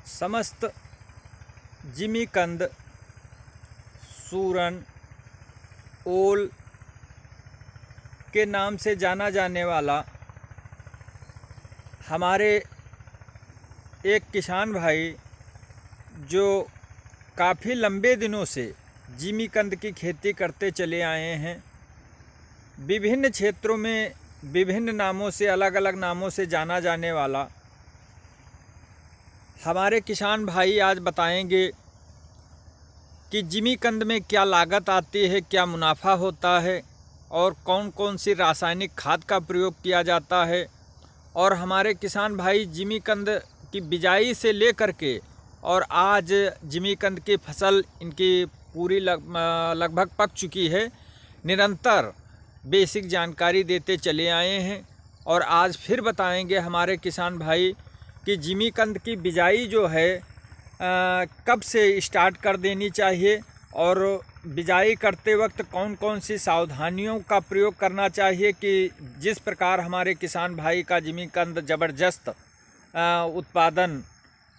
समस्त जिमीकंद, सूरन, ओल के नाम से जाना जाने वाला हमारे एक किसान भाई जो काफ़ी लंबे दिनों से जिमीकंद की खेती करते चले आए हैं, विभिन्न क्षेत्रों में विभिन्न नामों से, अलग अलग नामों से जाना जाने वाला हमारे किसान भाई आज बताएंगे कि जिमीकंद में क्या लागत आती है, क्या मुनाफा होता है और कौन कौन सी रासायनिक खाद का प्रयोग किया जाता है। और हमारे किसान भाई जिमीकंद की बिजाई से लेकर के और आज जिमीकंद की फसल इनकी पूरी लगभग पक चुकी है, निरंतर बेसिक जानकारी देते चले आए हैं। और आज फिर बताएंगे हमारे किसान भाई कि जिमीकंद की बिजाई जो है कब से स्टार्ट कर देनी चाहिए और बिजाई करते वक्त कौन कौन सी सावधानियों का प्रयोग करना चाहिए कि जिस प्रकार हमारे किसान भाई का जिमीकंद ज़बरदस्त उत्पादन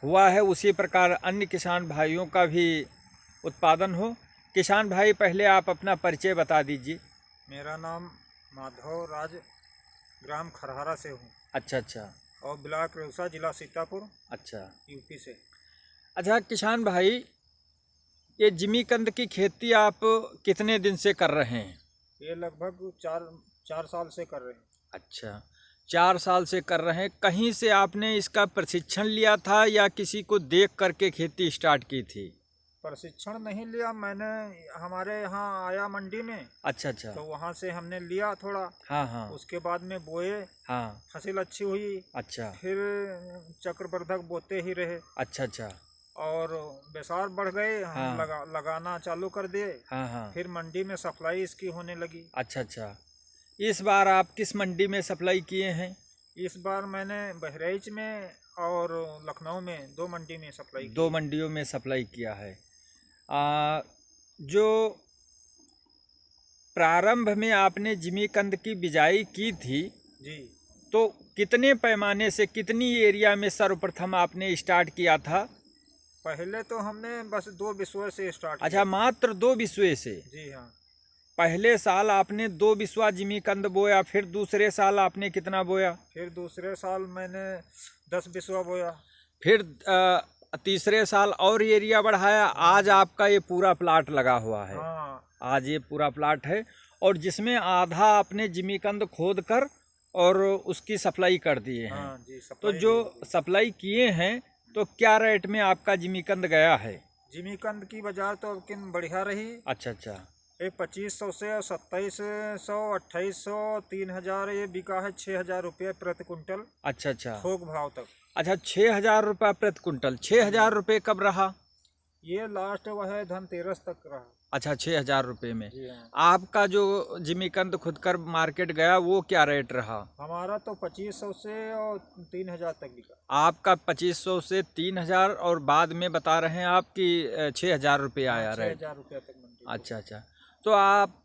हुआ है उसी प्रकार अन्य किसान भाइयों का भी उत्पादन हो। किसान भाई पहले आप अपना परिचय बता दीजिए। मेरा नाम माधव राज, ग्राम खरहारा से हूँ। अच्छा। और ब्लॉक रेउसा, जिला सीतापुर, अच्छा, यूपी से। अच्छा किसान भाई, ये जिमीकंद की खेती आप कितने दिन से कर रहे हैं? ये लगभग चार साल से कर रहे हैं। अच्छा, 4 साल से कर रहे हैं। कहीं से आपने इसका प्रशिक्षण लिया था या किसी को देख करके खेती स्टार्ट की थी? प्रशिक्षण नहीं लिया मैंने, हमारे यहाँ आया मंडी में। अच्छा, तो वहाँ से हमने लिया थोड़ा। हाँ। उसके बाद में बोए। हाँ। फसल अच्छी हुई। अच्छा। फिर चक्रवर्धक बोते ही रहे। अच्छा। और बेसार बढ़ गए। हाँ। हम लगाना चालू कर दिए। हाँ। फिर मंडी में सप्लाई इसकी होने लगी। अच्छा। इस बार आप किस मंडी में सप्लाई किए हैं? इस बार मैंने बहराइच में और लखनऊ में 2 मंडी में सप्लाई की। 2 मंडियों में सप्लाई किया है। जो प्रारंभ में आपने जिमीकंद की बिजाई की थी जी, तो कितने पैमाने से, कितनी एरिया में सर्वप्रथम आपने स्टार्ट किया था? पहले तो हमने बस 2 बिस्वे से स्टार्ट किया। अच्छा, मात्र 2 बिस्वे से? जी हाँ। पहले साल आपने 2 बिस्वा जिमीकंद बोया, फिर दूसरे साल आपने कितना बोया? फिर दूसरे साल मैंने 10 बिस्वा बोया। फिर तीसरे साल और एरिया बढ़ाया। आज आपका ये पूरा प्लाट लगा हुआ है। हाँ। आज ये पूरा प्लाट है और जिसमें आधा आपने जिमीकंद खोद कर और उसकी सप्लाई कर दिए हैं। हाँ जी, तो जो सप्लाई किए हैं तो क्या रेट में आपका जिमीकंद गया है? जिमीकंद की बाजार तो किन बढ़िया रही। अच्छा। ये 2500 से 2700, 2800, 3000 ये बिका है। 6000 रुपये प्रति कुंटल। अच्छा। थोक भाव तक। अच्छा, 6000 रुपये प्रति कुंटल। 6000 रुपये कब रहा? ये लास्ट वह है धनतेरस तक रहा। अच्छा, 6000 रुपये में। जी हाँ। आपका जो जिमीकंद खुद कर मार्केट गया वो क्या रेट रहा? हमारा तो 2500 से और 3000 तक बिका। आपका 2500 से 3000 और बाद में बता रहे हैं आप कि 6000 रुपये आया रेट। 6000 रुपये तक मंडी। अच्छा। तो आप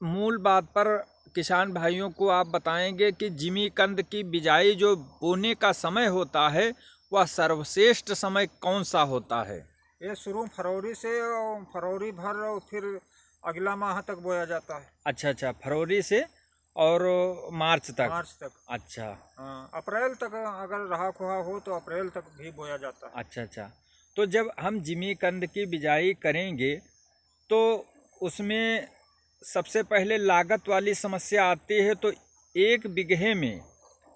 मूल बात पर किसान भाइयों को आप बताएंगे कि जिमीकंद की बिजाई जो बोने का समय होता है वह सर्वश्रेष्ठ समय कौन सा होता है? ये शुरू फरवरी से और फरवरी भर और फिर अगला माह तक बोया जाता है। अच्छा, फरवरी से और मार्च तक। अच्छा। हाँ, अप्रैल तक अगर रहा खुहा हो तो अप्रैल तक भी बोया जाता है। अच्छा। तो जब हम जिमीकंद की बिजाई करेंगे तो उसमें सबसे पहले लागत वाली समस्या आती है। तो 1 बीघे में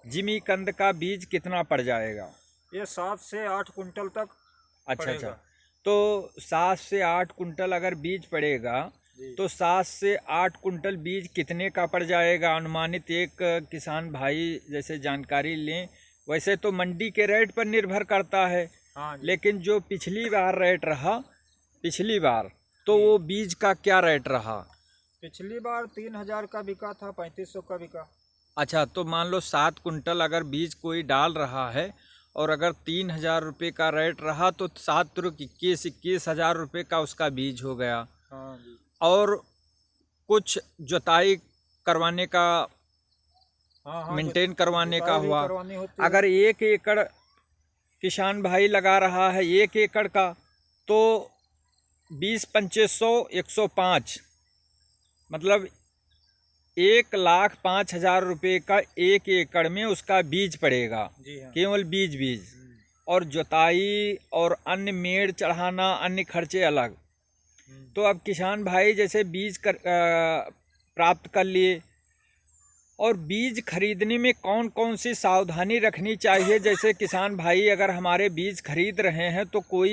जिमीकंद का बीज कितना पड़ जाएगा? ये 7 से 8 कुंटल तक अच्छा। तो 7 से 8 कुंटल अगर बीज पड़ेगा तो 7 से 8 कुंटल बीज कितने का पड़ जाएगा अनुमानित? एक किसान भाई जैसे जानकारी लें। वैसे तो मंडी के रेट पर निर्भर करता है। हाँ, लेकिन जो पिछली बार रेट रहा, तो वो बीज का क्या रेट रहा? पिछली बार 3000 का बिका था, 3500 का बिका। अच्छा, तो मान लो 7 कुंटल अगर बीज कोई डाल रहा है और अगर 3000 रुपये का रेट रहा तो 7 रुक 21,000 रुपये का उसका बीज हो गया। हाँ जी। और कुछ जोताई करवाने का, हाँ, मेंटेन करवाने का हुआ। अगर 1 एकड़ किसान भाई लगा रहा है 1 एकड़ का, तो 20-2500 105, मतलब 1,05,000 रुपये का 1 एकड़ में उसका बीज पड़ेगा। जी हाँ। केवल बीज और जुताई और अन्य मेड़ चढ़ाना, अन्य खर्चे अलग। तो अब किसान भाई जैसे बीज प्राप्त कर लिए, और बीज खरीदने में कौन कौन सी सावधानी रखनी चाहिए? जैसे किसान भाई अगर हमारे बीज खरीद रहे हैं तो कोई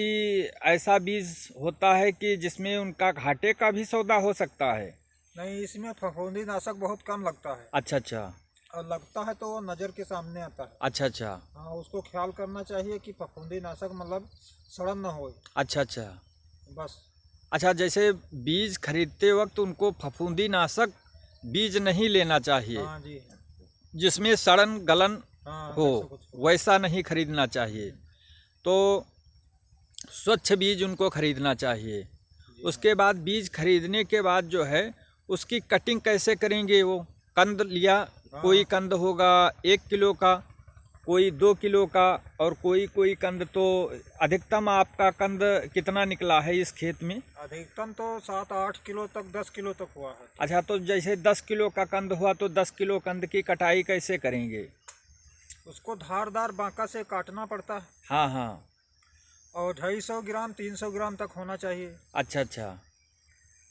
ऐसा बीज होता है कि जिसमें उनका घाटे का भी सौदा हो सकता है? नहीं, इसमें फफूंदीनाशक बहुत कम लगता है। अच्छा, और लगता है तो वो नज़र के सामने आता है। अच्छा। हाँ, उसको ख्याल करना चाहिए कि फफूंदीनाशक मतलब सड़न न हो। अच्छा। बस। अच्छा, जैसे बीज खरीदते वक्त उनको फफूंदीनाशक बीज नहीं लेना चाहिए। हाँ जी। जिसमें सड़न गलन हाँ, हो, ऐसा कुछ हो। वैसा नहीं खरीदना चाहिए। तो स्वच्छ बीज उनको खरीदना चाहिए। उसके बाद बीज खरीदने के बाद जो है उसकी कटिंग कैसे करेंगे? वो कंद लिया, कोई कंद होगा 1 किलो का, कोई 2 किलो का, और कोई कंद तो अधिकतम आपका कंद कितना निकला है इस खेत में? अधिकतम तो 7-8 किलो तक, 10 किलो तक हुआ है। अच्छा, तो जैसे 10 किलो का कंद हुआ तो 10 किलो कंद की कटाई कैसे करेंगे? उसको धारदार बांका से काटना पड़ता है। हाँ। और 250 ग्राम 300 ग्राम तक होना चाहिए। अच्छा,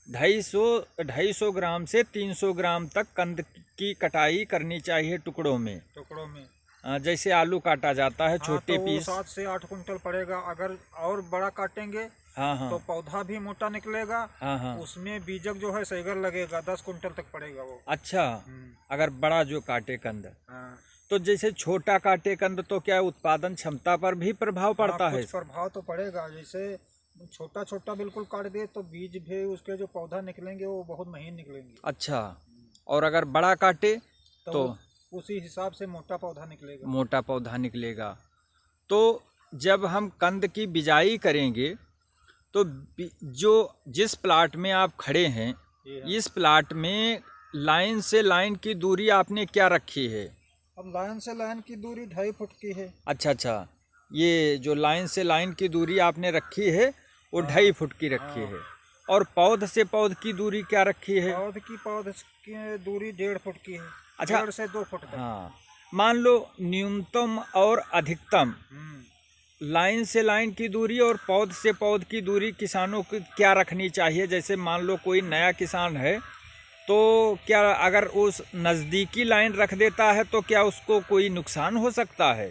250 ग्राम से 300 ग्राम तक कंद की कटाई करनी चाहिए टुकड़ों में। जैसे आलू काटा जाता है, छोटे तो पीस। 7 से 8 कुंटल पड़ेगा। अगर और बड़ा काटेंगे हाँ। तो पौधा भी मोटा निकलेगा। हाँ। उसमें बीजक जो है सैगर लगेगा, 10 कुंटल तक पड़ेगा वो। अच्छा, अगर बड़ा जो काटे कंद। हाँ। तो जैसे छोटा काटे कंद तो क्या उत्पादन क्षमता पर भी प्रभाव पड़ता है? कुछ प्रभाव तो पड़ेगा। जैसे छोटा बिल्कुल काट दे तो बीज भी उसके जो पौधा निकलेंगे वो बहुत महीन निकलेंगे। अच्छा, और अगर बड़ा काटे तो उसी हिसाब से मोटा पौधा निकलेगा। मोटा पौधा निकलेगा। तो जब हम कंद की बिजाई करेंगे तो जो जिस प्लाट में आप खड़े हैं, इस प्लाट में लाइन से लाइन की दूरी आपने क्या रखी है? अब लाइन से लाइन की दूरी 2.5 फुट की है। अच्छा, ये जो लाइन से लाइन की दूरी आपने रखी है वो 2.5 फुट की रखी है। और पौध से पौध की दूरी क्या रखी है? पौध की दूरी 1.5 फुट की है। अच्छा, 1.5 से 2 फुट तक। हाँ, मान लो न्यूनतम और अधिकतम लाइन से लाइन की दूरी और पौध से पौध की दूरी किसानों को क्या रखनी चाहिए? जैसे मान लो कोई नया किसान है तो क्या अगर उस नज़दीकी लाइन रख देता है तो क्या उसको कोई नुकसान हो सकता है?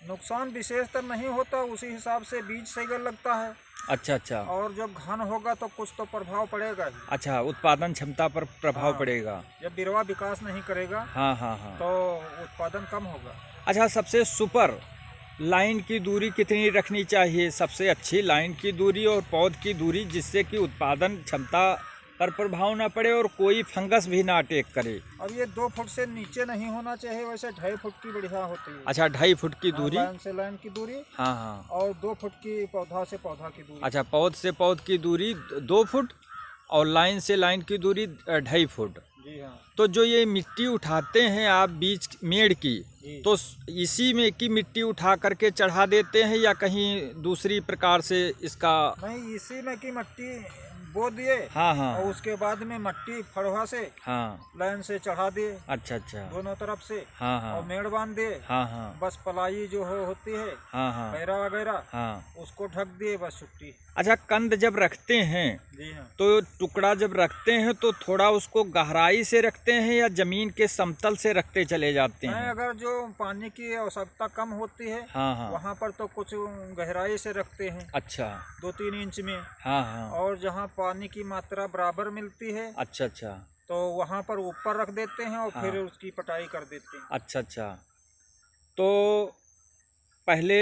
नुकसान विशेषतर नहीं होता, उसी हिसाब से बीज सैगर लगता है। अच्छा। और जब घन होगा तो कुछ तो प्रभाव पड़ेगा ही। अच्छा, उत्पादन क्षमता पर प्रभाव पड़ेगा। जब बिरवा विकास नहीं करेगा हाँ तो उत्पादन कम होगा। अच्छा, सबसे सुपर लाइन की दूरी कितनी रखनी चाहिए? सबसे अच्छी लाइन की दूरी और पौध की दूरी, जिससे कि उत्पादन क्षमता पर प्रभाव ना पड़े और कोई फंगस भी ना अटैक करे। अब ये 2 फुट से नीचे नहीं होना चाहिए, वैसे 2.5 फुट की बढ़िया होती है। अच्छा, 2.5 फुट की दूरी। लाइन से लाइन की दूरी। हाँ। और 2 फुट की पौधा से पौधा की दूरी। अच्छा, पौध से पौध की दूरी 2 फुट और लाइन से लाइन की दूरी 2.5 फुट। जी हाँ। तो जो ये मिट्टी उठाते हैं आप बीज मेड़ की, तो इसी में की मिट्टी उठा करके चढ़ा देते हैं या कहीं दूसरी प्रकार से इसका? नहीं, इसी में की मिट्टी बो दिए। हाँ। और उसके बाद में मिट्टी फड़वा से लाइन से चढ़ा दिए। अच्छा, दोनों तरफ से। हाँ। और मेड़ बांध दिए। हाँ। बस पलाई जो होती है, पैरा वगैरह, उसको ढक दिए, बस छुट्टी। अच्छा, कंद जब रखते हैं जी हाँ, तो टुकड़ा जब रखते हैं तो थोड़ा उसको गहराई से रखते हैं या जमीन के समतल से रखते चले जाते हैं? अगर जो पानी की आवश्यकता कम होती है वहाँ पर तो कुछ गहराई से रखते हैं। अच्छा, 2-3 इंच में। हाँ। और जहाँ पानी की मात्रा बराबर मिलती है, अच्छा, तो वहाँ पर ऊपर रख देते हैं और फिर उसकी पटाई कर देते हैं। अच्छा। तो पहले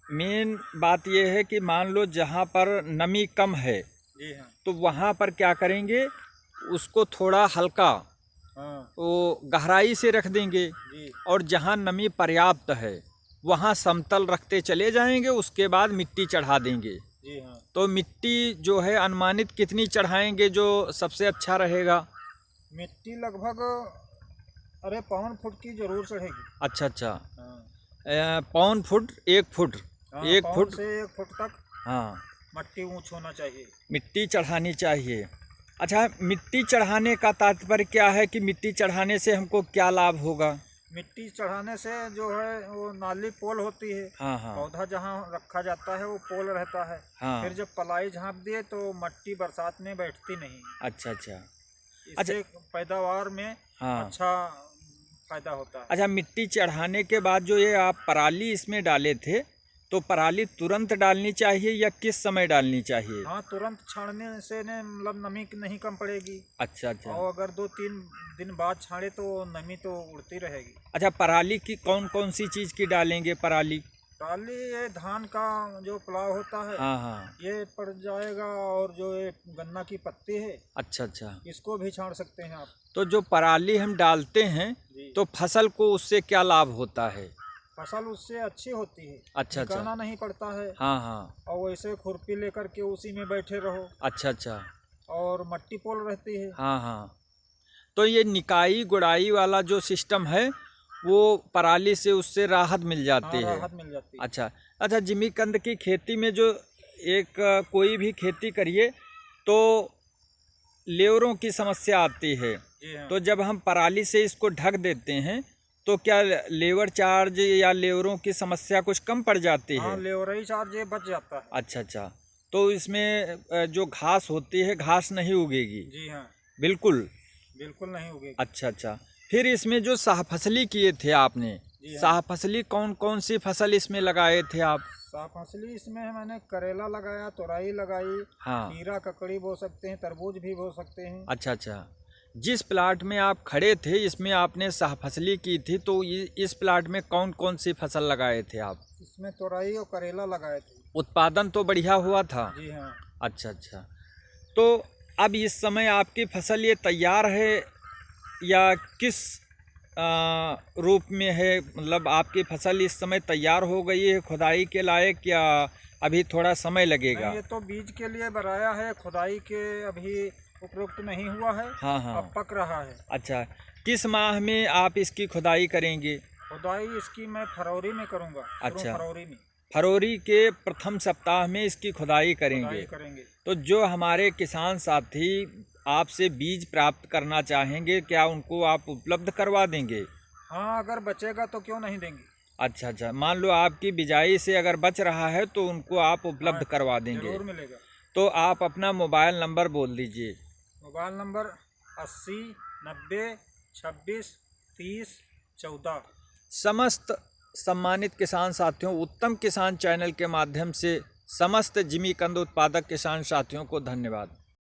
मेन बात यह है कि मान लो जहाँ पर नमी कम है जी हाँ, तो वहाँ पर क्या करेंगे, उसको थोड़ा हल्का वो गहराई से रख देंगे जी। और जहाँ नमी पर्याप्त है वहाँ समतल रखते चले जाएंगे, उसके बाद मिट्टी चढ़ा देंगे जी हाँ। तो मिट्टी जो है अनुमानित कितनी चढ़ाएंगे जो सबसे अच्छा रहेगा? मिट्टी लगभग 1.25 फुट की जरूर चढ़ेगी। अच्छा। हाँ। पौन फुट 1 फुट, हाँ, 1 फुट से 1 फुट तक हाँ मिट्टी ऊंच होना चाहिए, मिट्टी चढ़ानी चाहिए। अच्छा, मिट्टी चढ़ाने का तात्पर्य क्या है कि मिट्टी चढ़ाने से हमको क्या लाभ होगा? मिट्टी चढ़ाने से जो है वो नाली पोल होती है। हाँ हाँ। पौधा जहाँ रखा जाता है वो पोल रहता है। हाँ। फिर जब पलाई झाँप दिए तो मिट्टी बरसात में बैठती नहीं। अच्छा अच्छा। इससे पैदावार में हाँ अच्छा फायदा होता है। अच्छा, मिट्टी चढ़ाने के बाद जो ये आप पराली इसमें डाले थे, तो पराली तुरंत डालनी चाहिए या किस समय डालनी चाहिए? हाँ, तुरंत छाड़ने से मतलब नमी नहीं कम पड़ेगी। अच्छा अच्छा। और अगर 2-3 दिन बाद छाड़े तो नमी तो उड़ती रहेगी। अच्छा, पराली की कौन कौन सी चीज की डालेंगे पराली? पराली ये धान का जो पुलाव होता है, हाँ हाँ, ये पड़ जाएगा। और जो ये गन्ना की पत्ती है, अच्छा अच्छा, इसको भी छाड़ सकते हैं आप। तो जो पराली हम डालते हैं तो फसल को उससे क्या लाभ होता है? फसल उससे अच्छी होती है। अच्छा अच्छा। निकालना नहीं पड़ता है। हाँ हाँ। और वैसे खुरपी लेकर के उसी में बैठे रहो। अच्छा अच्छा। और मट्टी पोल रहती है। हाँ हाँ। तो ये निकाई गुड़ाई वाला जो सिस्टम है वो पराली से उससे राहत मिल जाती है। राहत मिल जाती है। अच्छा अच्छा। जिमीकंद की खेती में जो कोई भी खेती करिए तो लेवरों की समस्या आती है। हाँ। तो जब हम पराली से इसको ढक देते हैं तो क्या लेबर चार्ज या लेबरों की समस्या कुछ कम पड़ जाती है? हाँ, लेबरई चार्ज ये बच जाता है। अच्छा अच्छा। तो इसमें जो घास होती है घास नहीं उगेगी? जी हाँ, बिल्कुल बिल्कुल नहीं उगेगी। अच्छा अच्छा। फिर इसमें जो शाहफसली किए थे आपने, हाँ। शाहफसली कौन कौन सी फसल इसमें लगाए थे आप? शाहफसली इसमें मैंने करेला लगाया, तोरई लगाई, हाँ। खीरा ककड़ी बो सकते हैं, तरबूज भी बो सकते हैं। अच्छा अच्छा। जिस प्लाट में आप खड़े थे इसमें आपने शाहफसली की थी, तो इस प्लाट में कौन कौन सी फसल लगाए थे आप? इसमें तोरई और करेला लगाए थे। उत्पादन तो बढ़िया हुआ था? जी हाँ। अच्छा अच्छा। तो अब इस समय आपकी फसल ये तैयार है या किस रूप में है? मतलब आपकी फसल इस समय तैयार हो गई है खुदाई के लायक या अभी थोड़ा समय लगेगा? नहीं, ये तो बीज के लिए बनाया है, खुदाई के अभी उपयुक्त नहीं हुआ है। हाँ हाँ। अब पक रहा है। अच्छा, किस माह में आप इसकी खुदाई करेंगे? खुदाई इसकी मैं फरवरी में करूँगा। अच्छा, फरवरी में, फरवरी के प्रथम सप्ताह में इसकी खुदाई करेंगे। तो जो हमारे किसान साथी आपसे बीज प्राप्त करना चाहेंगे क्या उनको आप उपलब्ध करवा देंगे? हाँ, अगर बचेगा तो क्यों नहीं देंगे। अच्छा अच्छा। मान लो आपकी बिजाई से अगर बच रहा है तो उनको आप उपलब्ध करवा देंगे? जरूर मिलेगा। तो आप अपना मोबाइल नंबर बोल दीजिए। Mobile number 80 90 26 30 14। समस्त सम्मानित किसान साथियों, उत्तम किसान चैनल के माध्यम से समस्त जिमीकंद उत्पादक किसान साथियों को धन्यवाद।